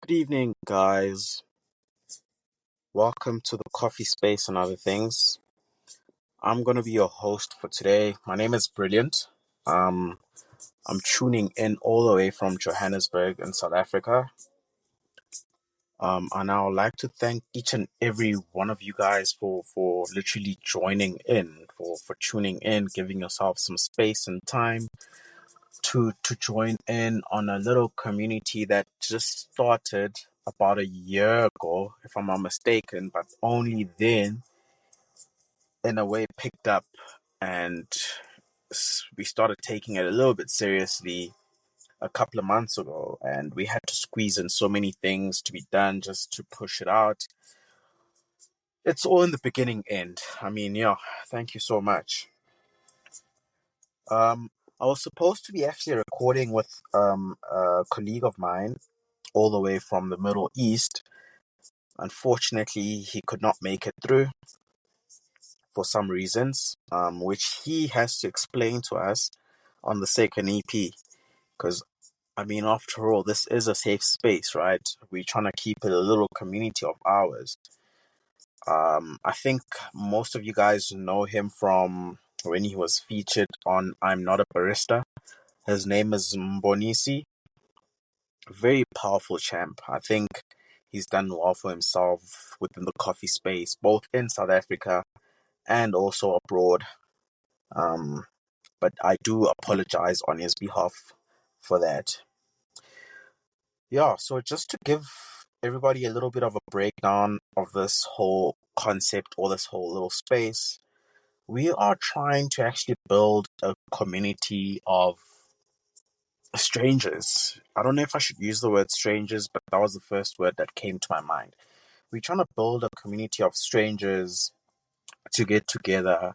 Good evening, guys. Welcome to the coffee space and other things. I'm going to be your host for today. My name is Brilliant. Um, I'm tuning in all the way from Johannesburg in South Africa. And I would like to thank each and every one of you guys for literally joining in, for tuning in, giving yourself some space and time to join in on a little community that just started about a year ago, if I'm not mistaken, but only then, in a way, picked up and we started taking it a little bit seriously a couple of months ago, and we had to squeeze in so many things to be done just to push it out. It's all in the beginning end. I mean, yeah, thank you so much. Um, I was supposed to be actually recording with a colleague of mine all the way from the Middle East. Unfortunately, he could not make it through for some reasons, which he has to explain to us on the second EP. Because, I mean, after all, this is a safe space, right? We're trying to keep it a little community of ours. I think most of you guys know him from when he was featured on I'm Not a Barista. His name is Mbonisi. Very powerful champ. I think he's done well for himself within the coffee space, both in South Africa and also abroad. Um, but I do apologize on his behalf for that. Yeah, so just to give everybody a little bit of a breakdown of this whole concept or this whole little space, we are trying to actually build a community of strangers. I don't know if I should use the word strangers, but that was the first word that came to my mind. We're trying to build a community of strangers to get together,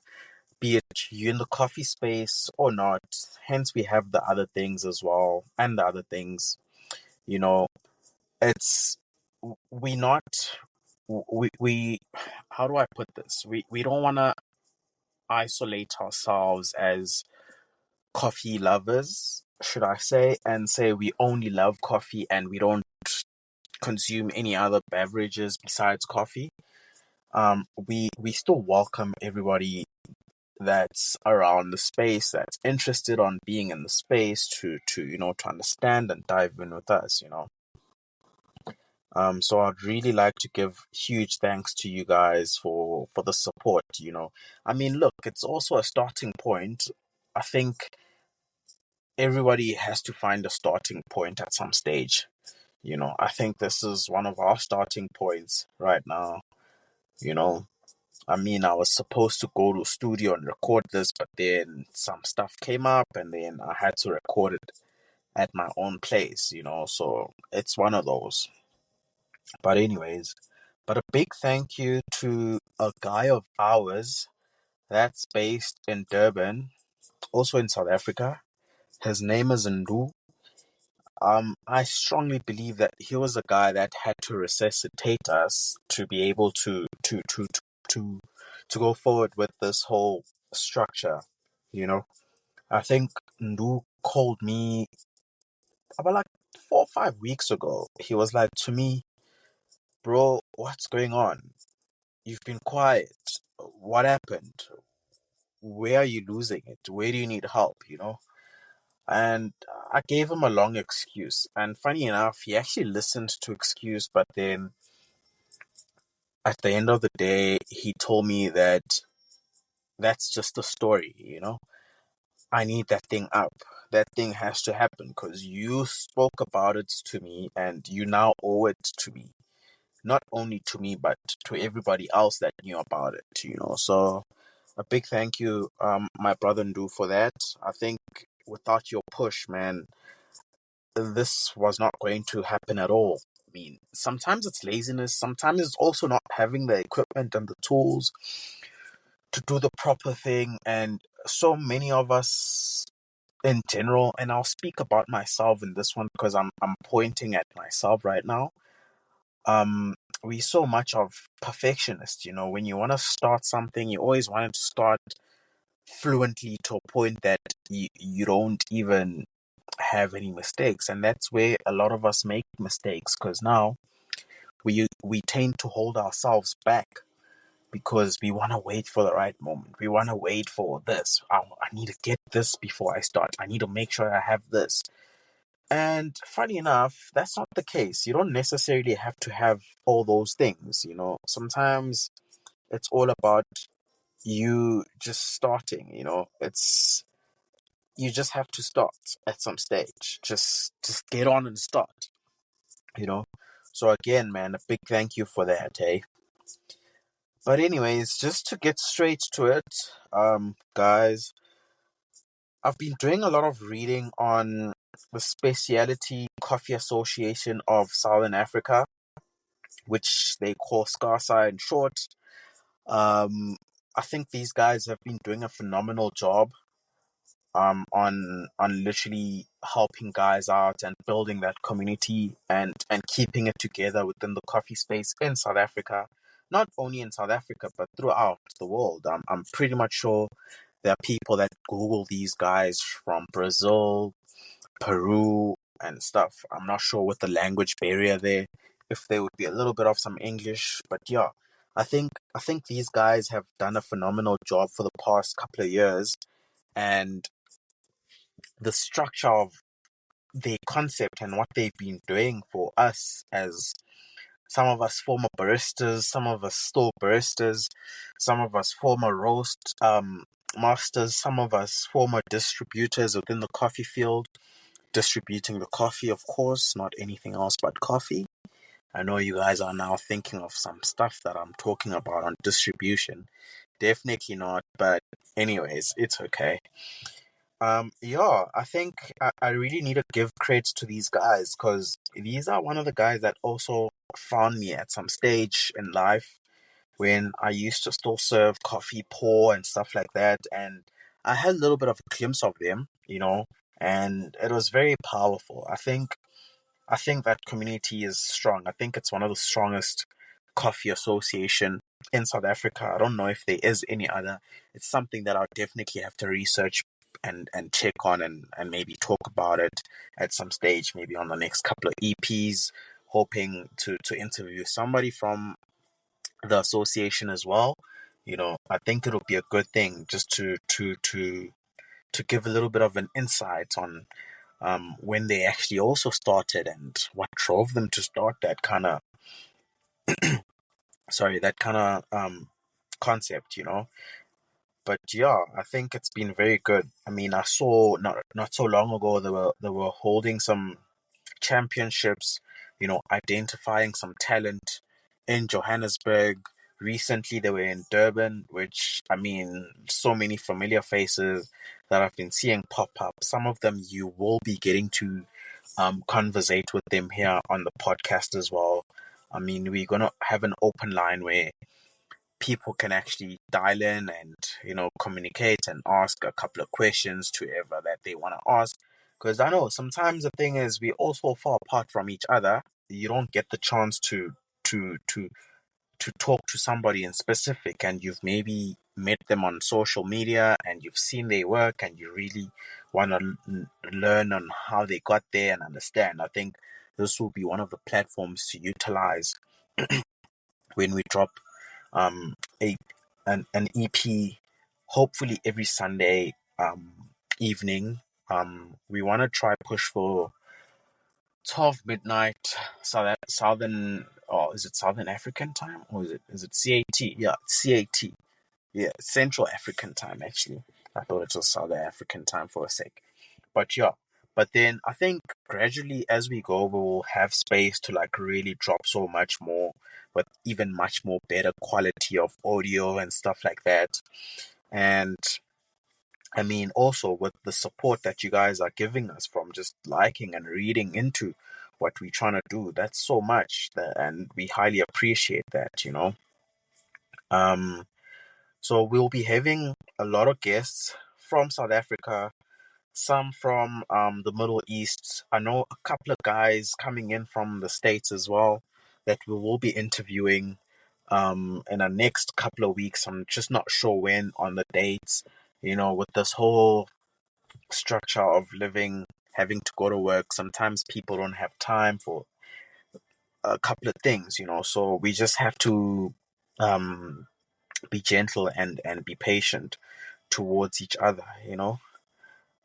be it you in the coffee space or not. Hence, we have the other things as well, and the other things. You know, it's we not we. How do I put this? We don't want to isolate ourselves as coffee lovers, should I say, and say we only love coffee and we don't consume any other beverages besides coffee. We still welcome everybody that's around the space that's interested on being in the space to understand and dive in with us. So I'd really like to give huge thanks to you guys for the support. I mean, look, it's also a starting point. I think everybody has to find a starting point at some stage. I think this is one of our starting points right now. You know, I mean, I was supposed to go to a studio and record this, but then some stuff came up and then I had to record it at my own place. So it's one of those. But anyways, but a big thank you to a guy of ours that's based in Durban, also in South Africa. His name is Ndu. I strongly believe that he was a guy that had to resuscitate us to be able to to go forward with this whole structure. You know, I think Ndu called me about like 4 or 5 weeks ago. He was like to me, "Bro, what's going on? You've been quiet. What happened? Where are you losing it? Where do you need help?" And I gave him a long excuse. And funny enough, he actually listened to excuse, but then at the end of the day, he told me that that's just a story. I need that thing up. That thing has to happen because you spoke about it to me and you now owe it to me. Not only to me, but to everybody else that knew about it. So a big thank you, my brother Ndu, for that. I think without your push, man, this was not going to happen at all. I mean, sometimes it's laziness, sometimes it's also not having the equipment and the tools to do the proper thing. And so many of us in general, and I'll speak about myself in this one because I'm pointing at myself right now. Um, we so much of perfectionists. When you want to start something, you always want it to start fluently to a point that you don't even have any mistakes. And that's where a lot of us make mistakes, because now we tend to hold ourselves back because we want to wait for the right moment. We want to wait for this. I need to get this before I start. I need to make sure I have this. And funny enough, that's not the case. You don't necessarily have to have all those things, you know. Sometimes it's all about you just starting, you know. It's you just have to start at some stage. Just get on and start, you know. So again, man, a big thank you for that, hey. But anyways, just to get straight to it, guys, I've been doing a lot of reading on the Specialty Coffee Association of Southern Africa, which they call SCASA in short. I think these guys have been doing a phenomenal job on literally helping guys out and building that community and keeping it together within the coffee space in South Africa. Not only in South Africa, but throughout the world. I'm pretty much sure there are people that Google these guys from Brazil, Peru, and stuff. I'm not sure with the language barrier there, if there would be a little bit of some English, but yeah, I think these guys have done a phenomenal job for the past couple of years, and the structure of their concept and what they've been doing for us, as some of us former baristas, some of us still baristas, some of us former roast masters, some of us former distributors within the coffee field, distributing the coffee, of course, not anything else but coffee. I know you guys are now thinking of some stuff that I'm talking about on distribution. Definitely not, but anyways, it's okay. Yeah, I think I really need to give credit to these guys, because these are one of the guys that also found me at some stage in life when I used to still serve coffee pour and stuff like that. And I had a little bit of a glimpse of them, you know, and it was very powerful. I think that community is strong. I think it's one of the strongest coffee association in South Africa. I don't know if there is any other. It's something that I'll definitely have to research and check on, and maybe talk about it at some stage, maybe on the next couple of EPs, hoping to interview somebody from the association as well. You know, I think it'll be a good thing just to give a little bit of an insight on when they actually also started and what drove them to start that kind of concept, you know. But yeah, I think it's been very good. I mean, I saw not so long ago they were holding some championships, you know, identifying some talent in Johannesburg. Recently, they were in Durban, which, I mean, so many familiar faces that I've been seeing pop up. Some of them you will be getting to conversate with them here on the podcast as well. I mean, we're going to have an open line where people can actually dial in and, you know, communicate and ask a couple of questions to whoever that they want to ask. Because I know sometimes the thing is we all so far apart from each other, you don't get the chance to to to talk to somebody in specific, and you've maybe met them on social media and you've seen their work and you really want to learn on how they got there and understand. I think this will be one of the platforms to utilize when we drop um a an EP, hopefully every Sunday evening. We want to try push for 12 midnight southern, or is it Southern African time, or is it CAT? Yeah, CAT. Yeah, Central African time actually. I thought it was Southern African time for a sec. But yeah. But then I think gradually as we go, we will have space to like really drop so much more, with even much more better quality of audio and stuff like that. And I mean, also with the support that you guys are giving us from just liking and reading into what we're trying to do, that's so much that, and we highly appreciate that, you know. Um, so we'll be having a lot of guests from South Africa, some from the Middle East. I know a couple of guys coming in from the States as well that we will be interviewing in the next couple of weeks. I'm just not sure when on the dates, you know, with this whole structure of living having to go to work. Sometimes people don't have time for a couple of things, so we just have to be gentle and be patient towards each other,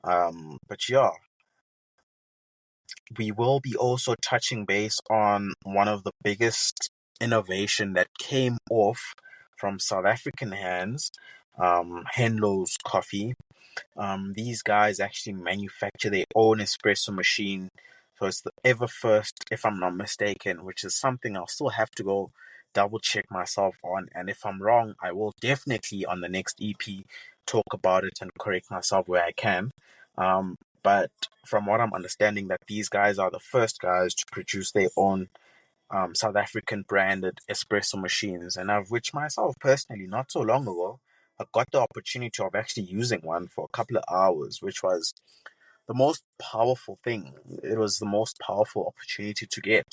but yeah, we will be also touching base on one of the biggest innovation that came off from South African hands, Henlo's coffee. These guys actually manufacture their own espresso machine. So it's the ever first, if I'm not mistaken, which is something I'll still have to go double check myself on. And if I'm wrong, I will definitely on the next EP talk about it and correct myself where I can. But from what I'm understanding, that these guys are the first guys to produce their own South African branded espresso machines, and of which myself personally, not so long ago, I got the opportunity of actually using one for a couple of hours, which was the most powerful thing. It was the most powerful opportunity to get.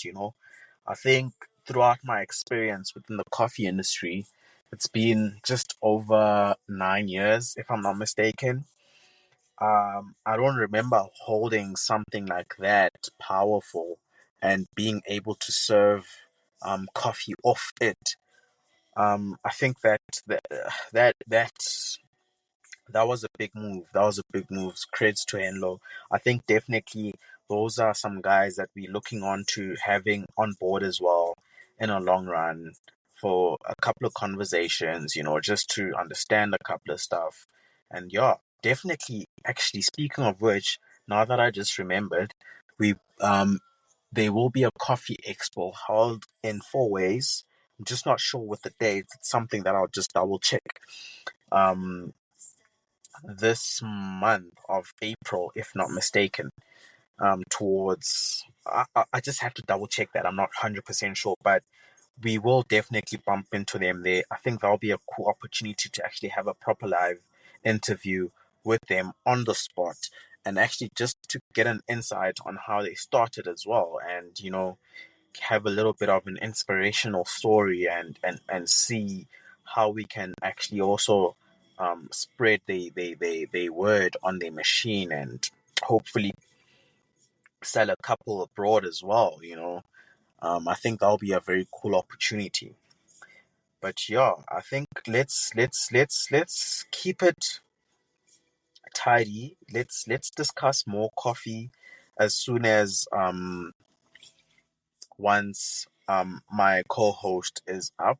I think throughout my experience within the coffee industry, it's been just over 9 years, if I'm not mistaken. I don't remember holding something like that powerful and being able to serve coffee off it. I think that that was a big move. That was a big move. Creds to Enlo. I think definitely those are some guys that we're looking on to having on board as well in a long run for a couple of conversations, just to understand a couple of stuff. And yeah, definitely actually speaking of which, now that I just remembered, we there will be a coffee expo held in 4 ways. I'm just not sure with the dates. It's something that I'll just double check. Um, this month of April, if not mistaken, towards. I just have to double check that. I'm not 100% sure, but we will definitely bump into them there. I think that'll be a cool opportunity to actually have a proper live interview with them on the spot and actually just to get an insight on how they started as well, and have a little bit of an inspirational story and see how we can actually also spread the word on their machine and hopefully sell a couple abroad as well. I think that'll be a very cool opportunity. But yeah, I think let's keep it tidy. Let's discuss more coffee as soon as once my co-host is up,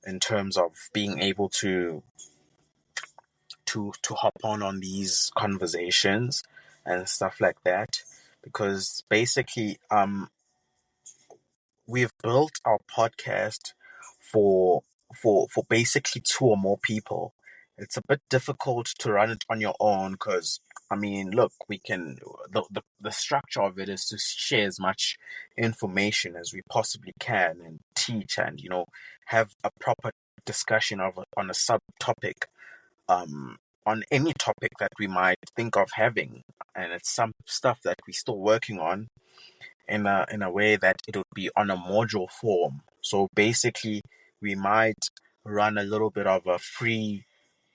in terms of being able to hop on these conversations and stuff like that, because basically we've built our podcast for for basically two or more people. It's a bit difficult to run it on your own because I mean, look, we can the structure of it is to share as much information as we possibly can and teach and have a proper discussion on a subtopic, on any topic that we might think of having, and it's some stuff that we're still working on in a way that it would be on a module form. So basically, we might run a little bit of a free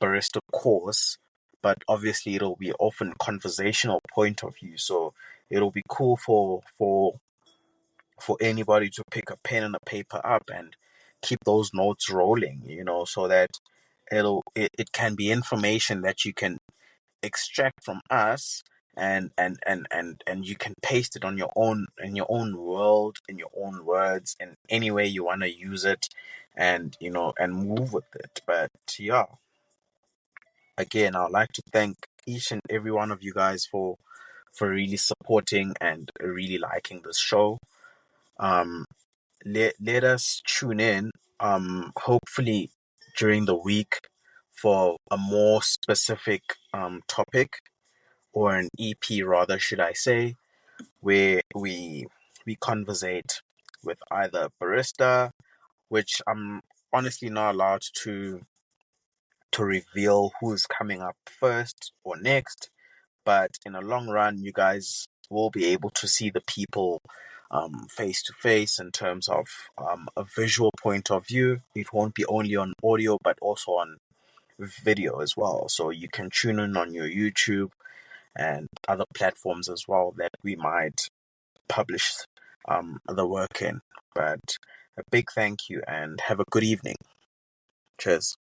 barista course, but obviously it'll be often conversational point of view. So it'll be cool for anybody to pick a pen and a paper up and keep those notes rolling, so that it can be information that you can extract from us, and you can paste it on your own, in your own world, in your own words, in any way you want to use it, and and move with it. But yeah, again, I'd like to thank each and every one of you guys for really supporting and really liking this show. um let us tune in, hopefully during the week, for a more specific topic, or an EP rather, should I say, where we conversate with either barista, which I'm honestly not allowed to reveal who's coming up first or next, but in the long run, you guys will be able to see the people face to face, in terms of a visual point of view. It won't be only on audio, but also on video as well. So you can tune in on your YouTube and other platforms as well that we might publish the work in. But a big thank you and have a good evening. Cheers.